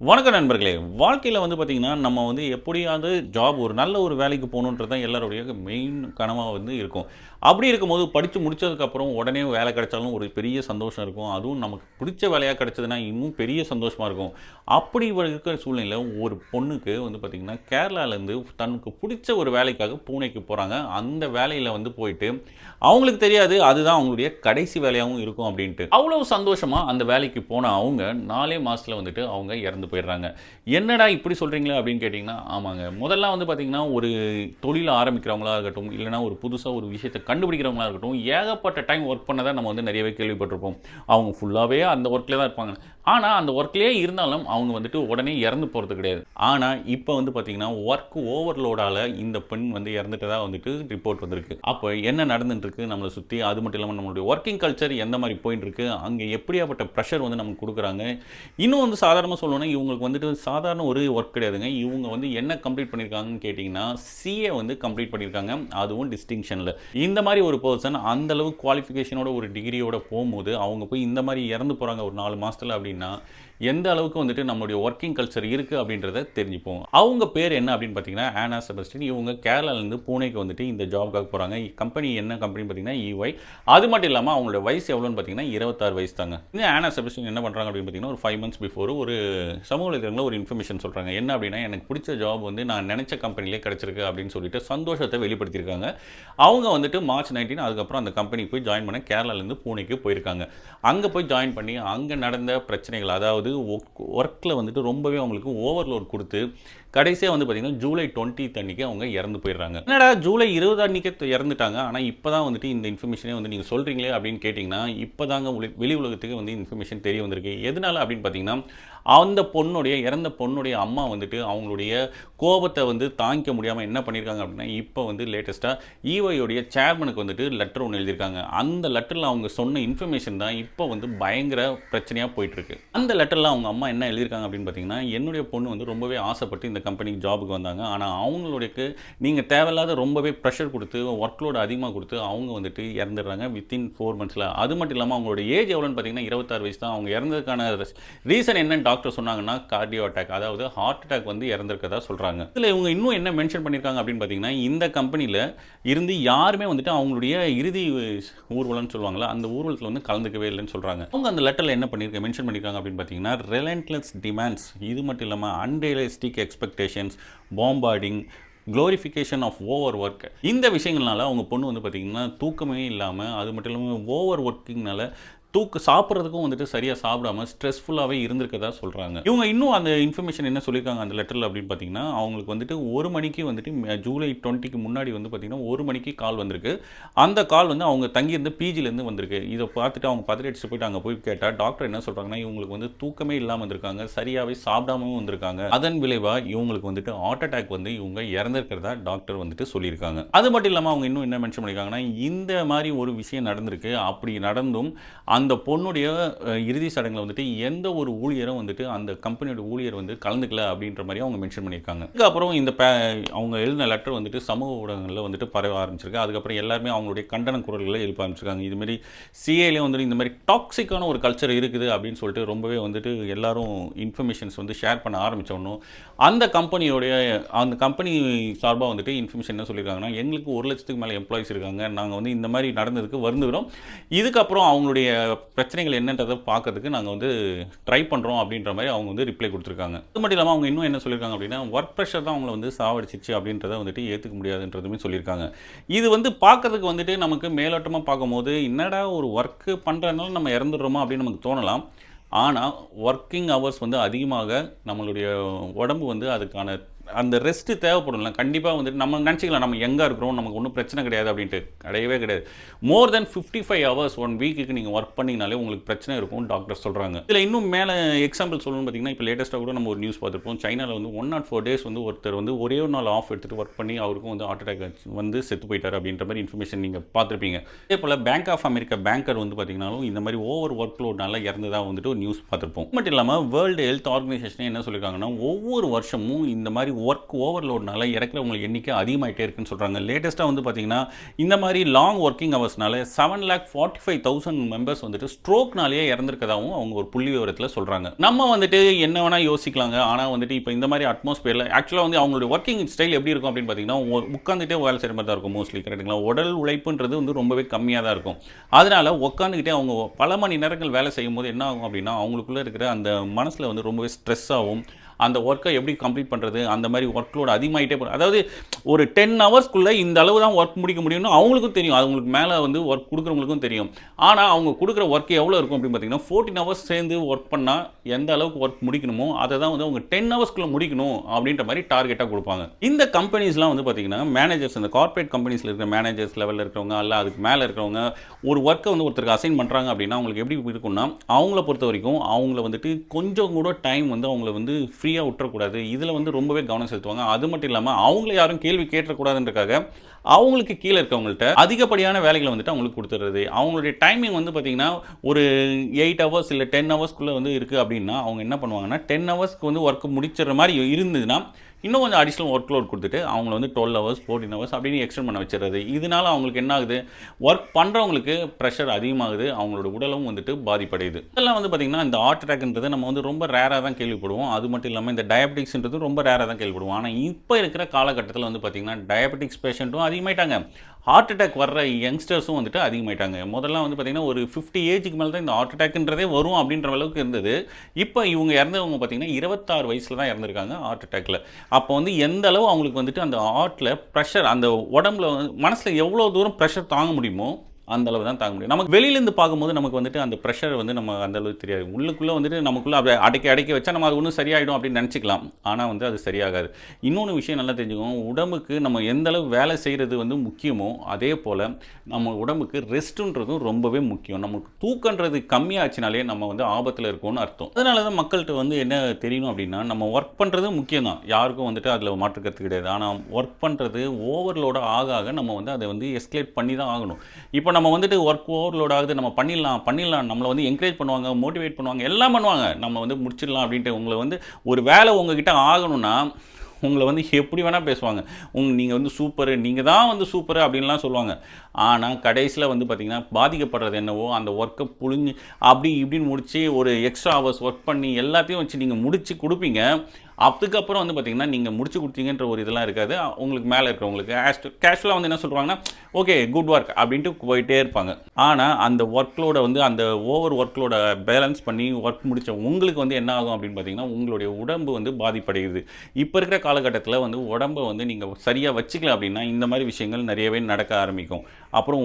வணக்கம் நண்பர்களே! வாழ்க்கையில வந்து பார்த்தீங்கன்னா, நம்ம வந்து எப்படியாவது ஜாப் ஒரு நல்ல ஒரு வேலைக்கு போகணுன்றது தான் எல்லாருடைய மெயின் கனவா வந்து இருக்கும். அப்படி இருக்கும்போது படிச்சு முடிச்சதுக்கப்புறம் உடனே வேலை கிடைச்சாலும் ஒரு பெரிய சந்தோஷம் இருக்கும். அதுவும் நமக்கு பிடிச்ச வேலையா கிடைச்சதுன்னா இன்னும் பெரிய சந்தோஷமா இருக்கும். அப்படி இருக்கிற சூழ்நிலையில ஒரு பொண்ணுக்கு வந்து பார்த்தீங்கன்னா, கேரளாலேருந்து தனக்கு பிடிச்ச ஒரு வேலைக்காக பூனேக்கு போறாங்க. அந்த வேலையில வந்து போயிட்டு, அவங்களுக்கு தெரியாது அதுதான் அவங்களுடைய கடைசி வேலையாவும் இருக்கும் அப்படின்ட்டு. அவ்வளவு சந்தோஷமா அந்த வேலைக்கு போன அவங்க 4 மாசத்துல வந்துட்டு அவங்க இறந்து போயிடுறாங்க. என்னடா இப்படி சொல்றீங்களே அப்படின்னு கேட்டீங்கன்னா, ஆமாங்க. முதல்லாம் வந்து பார்த்தீங்கன்னா, ஒரு தொழில் ஆரம்பிக்கிறவங்களா இருக்கட்டும், இல்லன்னா ஒரு புதுசா ஒரு விஷயத்த கண்டுபிடிக்கிறவங்களா இருக்கட்டும், ஏகப்பட்ட டைம் ஒர்க் பண்ணத நம்ம வந்து நிறையவே கேள்விப்பட்டிருப்போம். அவங்க ஃபுல்லாவே அந்த ஒர்க்ல தான் இருப்பாங்க. ஆனா, அந்த ஒர்க்லயே இருந்தாலும் அவங்க வந்துட்டு உடனே இறந்து போறது கிடையாது. ஆனா, இப்ப வந்து பார்த்தீங்கன்னா, ஒர்க் ஓவர்லோடால இந்த பெண் வந்து இறந்துட்டதா வந்துட்டு ரிப்போர்ட் வந்திருக்கு. அப்ப என்ன நடந்துட்டு இருக்கு நம்மள சுத்தி? அது மட்டும் இல்லாம நம்மளுடைய வொர்க்கிங் கல்ச்சர் எந்த மாரி போயிட்டு இருக்கு? அங்க எப்படியாப்பட்ட பிரஷர் வந்து நமக்கு குடுக்குறாங்க? இன்னும் வந்து சாதாரணமா சொல்லணும்னா, இவங்களுக்கு வந்துட்டு சாதாரண ஒரு ஒர்க் கிடையாதுங்க. இவங்க வந்து என்ன கம்ப்ளீட் பண்ணியிருக்காங்கன்னு கேட்டீங்கன்னா, சிஏ வந்து கம்ப்ளீட் பண்ணியிருக்காங்க. அதுவும் டிஸ்டிங்ஷன்ல. இந்த மாரி ஒரு பெர்சன் அந்த அளவு குவாலிஃபிகேஷனோட ஒரு டிகிரியோட போம்போது, அவங்க போய் இந்த மாரி இறந்து போறாங்க ஒரு 4 மாசத்துல அப்படின்னா, எந்த அளவுக்கு வந்துட்டு நம்மளுடைய வொர்க்கிங் கல்ச்சர் இருக்கு அப்படின்றத தெரிஞ்சுப்போம். அவங்க பேர் என்ன அப்படின்னு பார்த்தீங்கன்னா, ஆனா செபஸ்டியன். இவங்க கேரளாலேருந்து பூனேக்கு வந்துட்டு இந்த ஜாப்க்காக போறாங்க. கம்பெனி என்ன கம்பெனின்னு பார்த்தீங்கன்னா, EY. அது மட்டும் இல்லாம அவங்களோட வயசு எவ்வளோன்னு பார்த்தீங்கன்னா, 26 வயசு தாங்க. இந்த ஆனா செபஸ்டியன் என்ன பண்றாங்க அப்படின்னு பார்த்தீங்கன்னா, ஒரு 5 மந்த்ஸ் பிஃபோர் ஒரு சமூக வலைதளங்கள்ல ஒரு இன்ஃபர்மேஷன் சொல்றாங்க. என்ன அப்படின்னா, எனக்கு பிடிச்ச ஜாப் வந்து நான் நினைச்ச கம்பெனிலே கிடைச்சிருக்கு அப்படின்னு சொல்லிட்டு சந்தோஷத்தை வெளிப்படுத்தியிருக்காங்க. அவங்க வந்துட்டு மார்ச் 19 அதுக்கப்புறம் அந்த கம்பெனிக்கு போய் ஜாயின் பண்ண கேரளாலேருந்து பூனேக்கு போயிருக்காங்க. அங்க போய் ஜாயின் பண்ணி, அங்க நடந்த பிரச்சனைகள் அதாவது ஒர்க்ல வந்துட்டு ரொம்பவே அவங்களுக்கு ஓவர்லோட் குடுத்து, கடைசியா வந்து பார்த்தீங்கன்னா, ஜூலை 20த் அன்னைக்கு அவங்க இறந்து போயிடுறாங்க. என்னடா ஜூலை 20 அன்னைக்கே இறந்துட்டாங்க. ஆனா இப்ப தான் வந்துட்டு இந்த இன்ஃபர்மேஷனே வந்து நீங்க சொல்றீங்களே அப்படின்னு கேட்டீங்கன்னா, இப்ப தாங்க வெளி உலகத்துக்கு வந்து இன்ஃபர்மேஷன் தெரிய வந்திருக்கு. எதனால அப்படின்னு பார்த்தீங்கன்னா, அந்த பொண்ணுடைய இறந்த பொண்ணுடைய அம்மா வந்துட்டு அவங்களுடைய கோபத்த வந்து தாங்கிக்க முடியாம என்ன பண்ணியிருக்காங்க அப்படின்னா, இப்ப வந்து லேட்டஸ்ட்டா EY சேர்மனுக்கு வந்துட்டு லெட்டர் ஒண்ணு எழுதியிருக்காங்க. அந்த லெட்டர்ல அவங்க சொன்ன இன்ஃபர்மேஷன் தான் இப்ப வந்து பயங்கர பிரச்சனையா போயிட்டு இருக்கு. அந்த லெட்டர்ல அவங்க அம்மா என்ன எழுதியிருக்காங்க அப்படின்னு பார்த்தீங்கன்னா, என்னுடைய பொண்ணு வந்து ரொம்பவே ஆசைப்பட்டு இந்த கம்பெனிக்கு ஜாப்க்கு வந்தாங்க. ஆனா அவங்களுக்கு நீங்க தேவையில்லாத ரொம்பவே பிரஷர் குடுத்து, வொர்க் லோட் அதிகமா குடுத்து அவங்க வந்துட்டு இறந்துடுறாங்க வித்தின் 4 மந்த்ஸ்ல. அது மட்டும் இல்லாம அவங்களோட ஏஜ் எவ்வளோன்னு பார்த்தீங்கன்னா, 26 வயசு தான். அவங்க இறந்ததுக்கான ரீசன் என்னன்னு டாக்டர் சொன்னாங்கன்னா, கார்டியோ அட்டாக் அதாவது ஹார்ட் அட்டாக் வந்து இறந்திருக்கதா சொல்றாங்க. இதுல இவங்க இன்னும் என்ன மென்ஷன் பண்ணியிருக்காங்க அப்படின்னு பார்த்தீங்கன்னா, இந்த கம்பெனில இருந்து யாருமே வந்துட்டு அவங்களுடைய இறுதி ஊர்வலம்னு சொல்லுவாங்கல்ல, அந்த ஊர்வலத்துல வந்து கலந்துக்கவே இல்லைன்னு சொல்றாங்க. அவங்க அந்த லெட்டர்ல என்ன மென்ஷன் பண்ணியிருக்காங்க அப்படின்னு பார்த்தீங்கன்னா, ரிலன்ட்லெஸ் டிமாண்ட்ஸ் இது மட்டும் இல்லாம unrealistic expectations, bombarding, glorification of over work இந்த விஷயங்கள்னால அவங்க பொண்ணு வந்து பார்த்தீங்கன்னா, தூக்கமே இல்லாம அது மட்டும் இல்லாம ஓவர் ஒர்க்கிங்னால சாப்பிட்றதுக்கும் வந்துட்டு சரியா சாப்பிடாம ஸ்ட்ரெஸ்ஃபுல்லாவே இருந்திருக்கதா சொல்றாங்க. இவங்க இன்னும் அந்த இன்ஃபர்மேஷன் என்ன சொல்லியிருக்காங்க அந்த லெட்டர்ல அப்படின்னு பார்த்தீங்கன்னா, அவங்களுக்கு வந்துட்டு 1 மணிக்கு வந்துட்டு ஜூலை 20க்கு முன்னாடி வந்து பார்த்தீங்கன்னா, 1 மணிக்கு கால் வந்திருக்கு. அந்த கால் வந்து அவங்க தங்கியிருந்த பிஜிலேருந்து வந்திருக்கு. இத பார்த்துட்டு அவங்க பதறி அடிச்சுட்டு போயிட்டு அங்க போய் கேட்டா, டாக்டர் என்ன சொல்றாங்கன்னா, இவங்களுக்கு வந்து தூக்கமே இல்லாம வந்திருக்காங்க. சரியாவே சாப்பிடாமவும் வந்திருக்காங்க. அதன் விளைவா இவங்களுக்கு வந்துட்டு ஹார்ட் அட்டாக் வந்து இவங்க இறந்திருக்கிறதா டாக்டர் வந்துட்டு சொல்லியிருக்காங்க. அது மட்டும் இல்லாம அவங்க இன்னும் என்ன மென்ஷன் பண்ணியிருக்காங்கன்னா, இந்த மாரி ஒரு விஷயம் நடந்திருக்கு. அப்படி நடந்தும் அந்த பொண்ணுடைய இறுதி சடங்குல வந்துட்டு எந்த ஒரு ஊழியரும் வந்துட்டு அந்த கம்பெனியோட ஊழியர் வந்து கலந்துக்கல அப்படின்ற மாதிரி அவங்க மென்ஷன் பண்ணியிருக்காங்க. அதுக்கப்புறம் இந்த அவங்க எழுதின லெட்டர் வந்துட்டு சமூக ஊடகங்களில் வந்துட்டு பரவ ஆரம்பிச்சிருக்கு. அதுக்கப்புறம் எல்லாருமே அவங்களுடைய கண்டன குரல்களை எழுப்ப ஆரம்பிச்சிருக்காங்க. இதுமாரி சிஏலையும் வந்துட்டு இந்த மாதிரி டாக்ஸிக்கான ஒரு கல்ச்சர் இருக்குது அப்படின்னு சொல்லிட்டு ரொம்பவே வந்துட்டு எல்லாரும் இன்ஃபர்மேஷன்ஸ் வந்து ஷேர் பண்ண ஆரம்பித்தோன்னும் அந்த கம்பெனி சார்பாக வந்துட்டு இன்ஃபர்மேஷன் என்ன சொல்லியிருக்காங்கன்னா, எங்களுக்கு 1,00,000க்கு மேலே எம்ப்ளாயிஸ் இருக்காங்க. நாங்கள் வந்து இந்த மாதிரி நடந்ததுக்கு வருந்துகிறோம். இதுக்கப்புறம் அவங்களுடைய பிரச்சனைகள் என்னன்றதை பார்க்கறதுக்கு நாங்கள் வந்து ட்ரை பண்ணுறோம் அப்படின்ற மாதிரி அவங்க வந்து ரிப்ளை கொடுத்துருக்காங்க. அது மட்டும் இல்லாமல் அவங்க இன்னும் என்ன சொல்லியிருக்காங்க அப்படின்னா, ஒர்க் ப்ரெஷர் தான் அவங்கள வந்து சாவடிச்சிச்சு அப்படின்றத வந்துட்டு ஏற்றுக்க முடியாதுன்றதுமே சொல்லியிருக்காங்க. இது வந்து பார்க்கறதுக்கு வந்துட்டு நமக்கு மேலோட்டமாக பார்க்கும்போது, என்னடா ஒரு ஒர்க்கு பண்ணுறதுனால நம்ம இறந்துடுறோமா அப்படின்னு நமக்கு தோணலாம். ஆனால் ஒர்க்கிங் ஹவர்ஸ் வந்து அதிகமாக நம்மளுடைய உடம்பு வந்து அதுக்கான அந்த ரெஸ்ட்டு தேவைப்படும்ல. கண்டிப்பாக வந்துட்டு நம்ம நினச்சிக்கலாம் நம்ம யங்கா இருக்கிறோம், நமக்கு ஒன்றும் பிரச்சனை கிடையாது அப்படின்ட்டு. கிடையவே கிடையாது. மோர் தென் 55 ஹவர்ஸ் 1 வீக்குக்கு நீங்கள் ஒர்க் பண்ணிங்கனாலே உங்களுக்கு பிரச்சனை இருக்கும் டாக்டர் சொல்கிறாங்க. இதில் இன்னும் மேலே எக்ஸாம்பிள் சொல்லணும்னு பார்த்தீங்கன்னா, இப்போ லேட்டஸ்ட்டாக கூட நம்ம ஒரு நியூஸ் பார்த்துருப்போம். சைனாவில் வந்து 104 டேஸ் வந்து ஒருத்தர் வந்து ஒரே ஒரு நாள் ஆஃப் எடுத்துகிட்டு ஒர்க் பண்ணி அவருக்கும் வந்து ஹார்ட் அட்டாக் வந்து செத்து போயிட்டார் அப்படின்ற மாதிரி இன்ஃபர்மேஷன் நீங்கள் பார்த்துருப்பீங்க. அதே போல் பேங்க் ஆஃப் அமெரிக்கா பேங்கர் வந்து பார்த்தீங்கன்னாலும் இந்த மாதிரி ஓவர் ஒர்க் லோட்னால இறந்ததாக வந்துட்டு ஒரு நியூஸ் பார்த்துருப்போம். மட்டும் இல்லாமல் வேர்ல்டு ஹெல்த் ஆர்கனைசேஷனே என்ன சொல்லியிருக்காங்கன்னா, ஒவ்வொரு வருஷமும் இந்த மாதிரி ஒர்க் ஓவர்லோட்னால இறக்குறவங்க எண்ணிக்கை அதிகமாகிட்டே இருக்குன்னு சொல்கிறாங்க. லேட்டஸ்ட்டாக வந்து பார்த்தீங்கன்னா இந்த மாதிரி லாங் ஒர்க்கிங் ஹவர்ஸ்னால 7,45,000 மெம்பர்ஸ் வந்துட்டு ஸ்ட்ரோக்னாலேயே இறந்துருக்கதாகவும் அவங்க ஒரு புள்ளி விவரத்தில் சொல்கிறாங்க. நம்ம வந்துட்டு என்ன வேணால் யோசிக்கலாங்க. ஆனால் வந்துட்டு இப்போ இந்த மாதிரி அட்மாஸ்பியரில் ஆக்சுவலாக வந்து அவங்களுடைய ஒர்க்கிங் ஸ்டைல் எப்படி இருக்கும் அப்படின்னு பார்த்தீங்கன்னா உட்காந்துட்டே வேலை செய்கிற மாதிரி தான் இருக்கும் மோஸ்ட்லி. கரெக்டுங்களா? உடல் உழைப்புன்றது வந்து ரொம்பவே கம்மியாக தான் இருக்கும். அதனால் உட்காந்துக்கிட்டே அவங்க பல மணி நேரங்கள் வேலை செய்யும் போது என்ன ஆகும் அப்படின்னா அவங்களுக்குள்ளே இருக்கிற அந்த மனசில் வந்து ரொம்பவே ஸ்ட்ரெஸ் ஆகும். அந்த ஒர்க்கை எப்படி கம்ப்ளீட் பண்ணுறது, அந்த மாதிரி ஒர்க் லோடு அதிகமாகிட்டே போகும். அதாவது ஒரு 10 ஹவர்ஸ்க்குள்ளே இந்த அளவு தான் ஒர்க் முடிக்க முடியும்னு அவங்களுக்கும் தெரியும். அவங்களுக்கு மேலே வந்து ஒர்க் கொடுக்குறவங்களுக்கும் தெரியும். ஆனால் அவங்க கொடுக்குற ஒர்க் எவ்வளோ இருக்கும் அப்படின்னு பார்த்தீங்கன்னா 14 ஹவர்ஸ் சேர்ந்து ஒர்க் பண்ணால் எந்த அளவுக்கு ஒர்க் முடிக்கணுமோ அதை தான் வந்து அவங்க 10 ஹவர்ஸ்க்குள்ளே முடிக்கணும் அப்படின்ற மாதிரி டார்கெட்டாக கொடுப்பாங்க. இந்த கம்பெனிஸ்லாம் வந்து பார்த்தீங்கன்னா மேனேஜர்ஸ், இந்த கார்ப்பரேட் கம்பெனிஸில் இருக்கிற மேனேஜர்ஸ் லெவலில் இருக்கிறவங்க அல்ல அதுக்கு மேலே இருக்கிறவங்க ஒரு ஒர்க்கை வந்து ஒருத்தருக்கு அசைன் பண்ணுறாங்க அப்படின்னா அவங்களுக்கு எப்படி இருக்கும்னா அவங்கள பொறுத்த வரைக்கும் அவங்கள வந்துட்டு கொஞ்சம் கூட டைம் வந்து அவங்கள வந்து ஃப்ரீயாக விட்டுறக்கூடாது. இதில் வந்து ரொம்பவே கவனம் செலுத்துவாங்க. அது மட்டும் இல்லாமல் அவங்கள யாரும் கேள்வி கேட்டக்கூடாதுன்றக்காக அவங்களுக்கு கீழே இருக்கவங்கள்ட்ட அதிகப்படியான வேலைகளை வந்துட்டு அவங்களுக்கு கொடுத்துறது. அவங்களுடைய டைமிங் வந்து பார்த்தீங்கன்னா ஒரு 8 ஹவர்ஸ் இல்லை 10 ஹவர்ஸ்க்குள்ளே வந்து இருக்குது அப்படின்னா அவங்க என்ன பண்ணுவாங்கன்னா 10 ஹவர்ஸ்க்கு வந்து ஒர்க் முடிச்சிடுற மாதிரி இருந்ததுன்னா இன்னும் கொஞ்சம் அடிஷ்னல் ஒர்க் லோட் கொடுத்துட்டு அவங்கள வந்து 12 ஹவர்ஸ் 14 ஹவர்ஸ் அப்படின்னு எக்ஸ்டெண்ட் பண்ண வச்சிடுறது. இதனால் அவங்களுக்கு என்ன ஆகுது, ஒர்க் பண்ணுறவங்களுக்கு ப்ரெஷர் அதிகமாகுது, அவங்களோட உடலும் வந்துட்டு பாதிப்படையுது. இதெல்லாம் வந்து பார்த்திங்கன்னா இந்த ஹார்ட் அட்டாக்ன்றது நம்ம வந்து ரொம்ப ரேராக தான் கேள்விப்படுவோம். அது மட்டும் இல்லாமல் இந்த டயபெட்டிக்ஸ்ன்றது ரொம்ப ரேராக தான் கேள்விப்படுவோம். ஆனால் இப்போ இருக்கிற காலகட்டத்தில் வந்து பார்த்திங்கன்னா டயபெட்டிக்ஸ் பேஷண்ட்டும் அதிகமாயிட்டாங்க, ஹார்ட் அட்டாக் வர்ற யங்ஸ்டர்ஸும் வந்துட்டு அதிகமாயிட்டாங்க. முதல்ல வந்து பார்த்திங்கன்னா ஒரு 50 ஏஜுக்கு மேலே தான் இந்த ஹார்ட் அட்டாக்ன்றதே வரும் அப்படின்ற அளவுக்கு இருந்தது. இப்போ இவங்க இறந்தவங்க பார்த்திங்கன்னா 26 வயசில் தான் இறந்துருக்காங்க ஹார்ட் அட்டாக்ல. அப்போ வந்து எந்த அளவு அவங்களுக்கு வந்துட்டு அந்த ஹார்ட்டில் ப்ரெஷர், அந்த உடம்புல மனசில் எவ்வளோ தூரம் ப்ரெஷர் தாங்க முடியுமோ அந்த அளவு தான் தாங்க முடியும். நமக்கு வெளியிலேருந்து பார்க்கும்போது நமக்கு வந்துட்டு அந்த ப்ரெஷர் வந்து நம்ம அந்த அளவுக்கு தெரியாது. உள்ளுக்குள்ளே வந்துட்டு நமக்குள்ளே அப்படியே அடக்கி வச்சா நம்ம அது ஒன்றும் சரியாயிடும் அப்படின்னு நினச்சிக்கலாம். ஆனால் வந்து அது சரியாகாது. இன்னொன்று விஷயம் நல்லா தெரிஞ்சுக்கோங்க, உடம்புக்கு நம்ம எந்த அளவு வேலை செய்கிறது வந்து முக்கியமோ அதே போல் நம்ம உடம்புக்கு ரெஸ்ட்டுன்றதும் ரொம்பவே முக்கியம். நமக்கு தூக்கன்றது கம்மியாச்சுனாலே நம்ம வந்து ஆபத்தில் இருக்கோம்னு அர்த்தம். அதனால தான் மக்கள்கிட்ட வந்து என்ன தெரியணும் அப்படின்னா நம்ம ஒர்க் பண்ணுறது முக்கியம் தான், யாருக்கும் வந்துட்டு அதில் மாற்றுக்கிறது கிடையாது. ஆனால் ஒர்க் பண்ணுறது ஓவர்லோட ஆக நம்ம வந்து அதை வந்து எஸ்கலேட் பண்ணி தான் ஆகணும். இப்போ நம்ம வந்துட்டு ஒர்க் ஓவர்லோட் ஆகுது, நம்ம பண்ணிடலாம் நம்மளை வந்து என்கரேஜ் பண்ணுவாங்க, மோட்டிவேட் பண்ணுவாங்க, எல்லாம் பண்ணுவாங்க, நம்ம வந்து முடிச்சிடலாம் அப்படின்ட்டு. உங்களை வந்து ஒரு வேலை உங்ககிட்ட ஆகணும்னா உங்களை வந்து எப்படி வேணால் பேசுவாங்க, நீங்கள் வந்து சூப்பரு, நீங்கள் தான் வந்து சூப்பரு அப்படின்லாம் சொல்லுவாங்க. ஆனால் கடைசியில் வந்து பார்த்திங்கன்னா பாதிக்கப்படுறது என்னவோ அந்த ஒர்க்கை புழிஞ்சு அப்படி இப்படின்னு முடித்து ஒரு எக்ஸ்ட்ரா ஹவர்ஸ் ஒர்க் பண்ணி எல்லாத்தையும் வச்சு நீங்கள் முடித்து கொடுப்பீங்க. அதுக்கப்புறம் வந்து பார்த்திங்கன்னா நீங்கள் முடிச்சு கொடுத்தீங்கன்ற ஒரு இதெல்லாம் இருக்காது. உங்களுக்கு மேலே இருக்கிறவங்களுக்கு கேஷுவலாக வந்து என்ன சொல்கிறாங்கன்னா ஓகே குட் ஒர்க் அப்படின்ட்டு போயிட்டே இருப்பாங்க. ஆனால் அந்த ஒர்க்லோட வந்து அந்த ஓவர் ஒர்க்லோட பேலன்ஸ் பண்ணி ஒர்க் முடித்த உங்களுக்கு வந்து என்ன ஆகும் அப்படின்னு பார்த்தீங்கன்னா உங்களுடைய உடம்பு வந்து பாதிப்படையுது. இப்போ இருக்கிற காலகட்டத்தில் வந்து உடம்பை வந்து நீங்கள் சரியாக வச்சுக்கல அப்படின்னா இந்த மாதிரி விஷயங்கள் நிறையவே நடக்க ஆரம்பிக்கும். அப்புறம்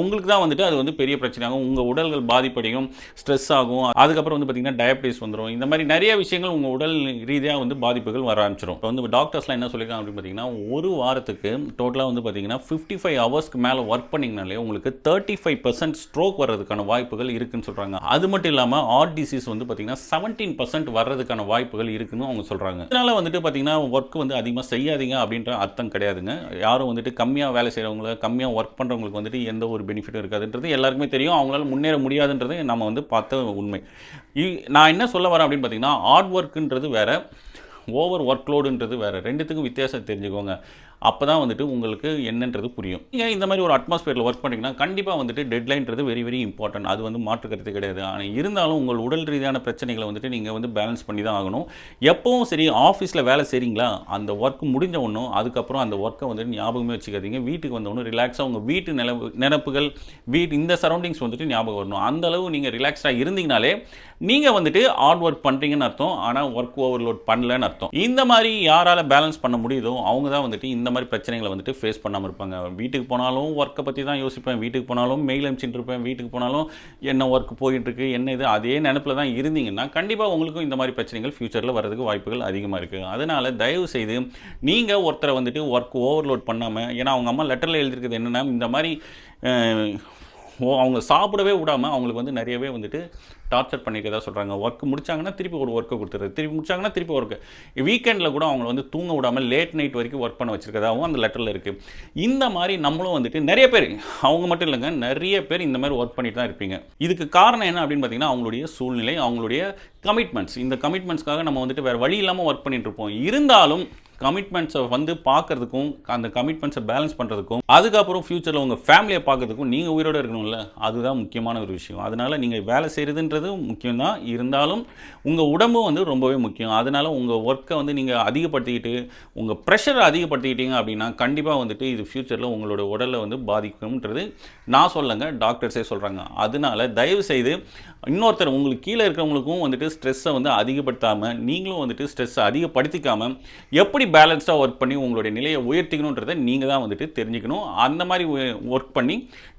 உங்களுக்கு தான் வந்துட்டு அது வந்து பெரிய பிரச்சனையாகும், உங்கள் உடல்கள் பாதிப்படையும், ஸ்ட்ரெஸ் ஆகும். அதுக்கப்புறம் வந்து பார்த்திங்கன்னா டயபிட்டிஸ் வந்துடும். இந்த மாதிரி நிறைய விஷயங்கள் உங்கள் உடல் ரீதியாக வந்து பாதிப்புகள் வர ஆரம்பிச்சிடும். இப்போ வந்து டாக்டர்ஸ்லாம் என்ன சொல்லியிருக்காங்க அப்படின்னு பார்த்தீங்கன்னா ஒரு வாரத்துக்கு டோட்டலாக வந்து பார்த்தீங்கன்னா 55 ஹவர்ஸ்க்கு மேலே ஒர்க் பண்ணிங்கனாலே உங்களுக்கு 35% ஸ்ட்ரோக் வர்றதுக்கான வாய்ப்புகள் இருக்குன்னு சொல்கிறாங்க. அது மட்டும் இல்லாமல் ஹார்ட் டிசீஸ் வந்து பார்த்தீங்கன்னா 17% வர்றதுக்கான வாய்ப்புகள் இருக்குன்னு அவங்க சொல்கிறாங்க. இதனால் வந்துட்டு பார்த்தீங்கன்னா ஒர்க் வந்து அதிகமாக செய்யாதீங்க அப்படின்ற அர்த்தம் கிடையாதுங்க. யாரும் வந்துட்டு கம்மியாக வேலை செய்கிறவங்க, கம்மியாக ஒர்க் பண்ணுறவங்களுக்கு வந்துட்டு எந்த ஒரு பெனிஃபிட்டும் இருக்காதுன்றது எல்லாருக்குமே தெரியும். அவங்களால முன்னேற முடியாதுன்றது நம்ம வந்து பார்த்த உண்மை. நான் என்ன சொல்ல வரேன் அப்படின்னு பார்த்தீங்கன்னா ஹார்ட் ஒர்க்குன்றது வேறு, ஓவர் ஒர்க்லோடுன்றது வேறு. ரெண்டுத்துக்கும் வித்தியாசம் தெரிஞ்சுக்கோங்க. அப்போ தான் வந்துட்டு உங்களுக்கு என்னன்றது புரியும். நீங்கள் இந்த மாதிரி ஒரு அட்மாஸ்பியரில் ஒர்க் பண்ணிங்கன்னா கண்டிப்பாக வந்துட்டு டெட்லைன்றது வெரி வெரி இம்பார்ட்டன்ட். அது வந்து மாற்றுக்கிறது கிடையாது. ஆனால் இருந்தாலும் உங்கள் உடல் ரீதியான பிரச்சனைகளை வந்துட்டு நீங்கள் வந்து பேலன்ஸ் பண்ணி தான் ஆகணும். எப்பவும் சரி ஆஃபீஸில் வேலை செய்கிறீங்களா அந்த ஒர்க் முடிஞ்ச ஒன்றும் அதுக்கப்புறம் அந்த ஒர்க்கை வந்துட்டு ஞாபகமே வச்சுக்காதீங்க. வீட்டுக்கு வந்தவொன்னும் ரிலாக்ஸாக உங்கள் வீட்டு நினைப்புகள் இந்த சரௌண்டிங்ஸ் வந்துட்டு ஞாபகம் வரணும். அந்த அளவு நீங்கள் ரிலாக்ஸ்டாக இருந்தீங்கனாலே நீங்கள் வந்துட்டு ஹார்ட் ஒர்க் பண்ணுறீங்கன்னு அர்த்தம். ஆனால் ஒர்க் ஓவர்லோட் பண்ணலன்னு அர்த்தம். இந்த மாதிரி யாரால் பேலன்ஸ் பண்ண முடியுதோ அவங்க தான் வந்துட்டு இந்த மாதிரி பிரச்சனைகளை வந்துட்டு ஃபேஸ் பண்ணாமல் இருப்பாங்க. வீட்டுக்கு போனாலும் ஒர்க்கை பற்றி தான் யோசிப்பேன், வீட்டுக்கு போனாலும் மெயில் அனுப்பிச்சிட்டு இருப்பேன், வீட்டுக்கு போனாலும் என்ன ஒர்க் போயிட்டு இருக்கு என்ன இது அதே நினைப்பில் தான் இருந்தீங்கன்னா கண்டிப்பாக உங்களுக்கும் இந்த மாதிரி பிரச்சனைகள் ஃபியூச்சரில் வரதுக்கு வாய்ப்புகள் அதிகமாக இருக்குது. அதனால் தயவு செய்து நீங்கள் ஒருத்தரை வந்துட்டு ஒர்க் ஓவர்லோட் பண்ணாமல், ஏன்னா அவங்க அம்மா லெட்டரில் எழுதியிருக்கிறது என்னென்னா இந்த மாதிரி அவங்க சாப்பிடவே விடாமல் அவங்களுக்கு வந்து நிறையவே வந்துட்டு டார்ச்சர் பண்ணிக்கிறதா சொல்கிறாங்க. ஒர்க் முடிச்சாங்கன்னா திருப்பி ஒரு ஒர்க்கை கொடுத்துறது, திருப்பி முடிச்சாங்கன்னா திருப்பி ஒர்க்கு, வீக்கெண்டில் கூட அவங்கள வந்து தூங்க விடாமல் லேட் நைட் வரைக்கும் ஒர்க் பண்ண வச்சுருக்கதாகவும் அந்த லெட்டரில் இருக்குது. இந்த மாதிரி நம்மளும் வந்துட்டு நிறைய பேர், அவங்க மட்டும் இல்லைங்க, நிறைய பேர் இந்த மாதிரி ஒர்க் பண்ணிட்டு தான் இருப்பீங்க. இதுக்கு காரணம் என்ன அப்படின்னு பார்த்தீங்கன்னா அவங்களுடைய சூழ்நிலை, அவங்களுடைய கமிட்மெண்ட்ஸ். இந்த கமிட்மெண்ட்ஸ்க்காக நம்ம வந்துட்டு வேறு வழி இல்லாமல் ஒர்க் பண்ணிட்டு இருப்போம். இருந்தாலும் கமிட்மெண்ட்ஸை வந்து பார்க்கறதுக்கும் அந்த கமிட்மெண்ட்ஸை பேலன்ஸ் பண்ணுறதுக்கும் அதுக்கப்புறம் ஃப்யூச்சரில் உங்கள் ஃபேமிலியை பார்க்கறதுக்கும் நீங்கள் உயிரோடு இருக்கணும்ல, அதுதான் முக்கியமான ஒரு விஷயம். அதனால் நீங்கள் வேலை செய்கிறதுன்றது முக்கியம்தான், இருந்தாலும் உங்கள் உடம்பும் வந்து ரொம்பவே முக்கியம். அதனால் உங்கள் ஒர்க்கை வந்து நீங்கள் அதிகப்படுத்திக்கிட்டு உங்கள் ப்ரெஷரை அதிகப்படுத்திக்கிட்டீங்க அப்படின்னா கண்டிப்பாக வந்துட்டு இது ஃப்யூச்சரில் உங்களோட உடலை வந்து பாதிக்கும்ன்றது நான் சொல்லங்க, டாக்டர்ஸே சொல்கிறாங்க. அதனால தயவு செய்து இன்னொருத்தர் உங்களுக்கு கீழே இருக்கிறவங்களுக்கும் வந்துட்டு ஸ்ட்ரெஸ்ஸை வந்து அதிகப்படுத்தாமல் நீங்களும் வந்துட்டு ஸ்ட்ரெஸ்ஸை அதிகப்படுத்திக்காமல் எப்படி பேலன்ஸ்டாக ஒர்க் பண்ணி உங்களுடைய நிலையை உயர்த்திக்கணுன்றதை நீங்கள் தான் வந்துட்டு தெரிஞ்சுக்கணும். அந்த மாதிரி ஒர்க் பண்ணி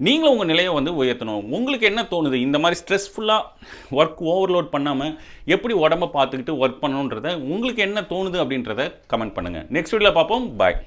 நீங்களும் உங்கள் நிலையை வந்து உயர்த்தணும். உங்களுக்கு என்ன தோணுது? இந்த மாதிரி ஸ்ட்ரெஸ்ஃபுல்லாக ஒர்க் ஓவர்லோட் பண்ணாமல் எப்படி உடம்பை பார்த்துக்கிட்டு ஒர்க் பண்ணணுன்றதை உங்களுக்கு என்ன தோணுது அப்படின்றத கமெண்ட் பண்ணுங்கள். நெக்ஸ்ட் வீடியோவில் பார்ப்போம். பாய்.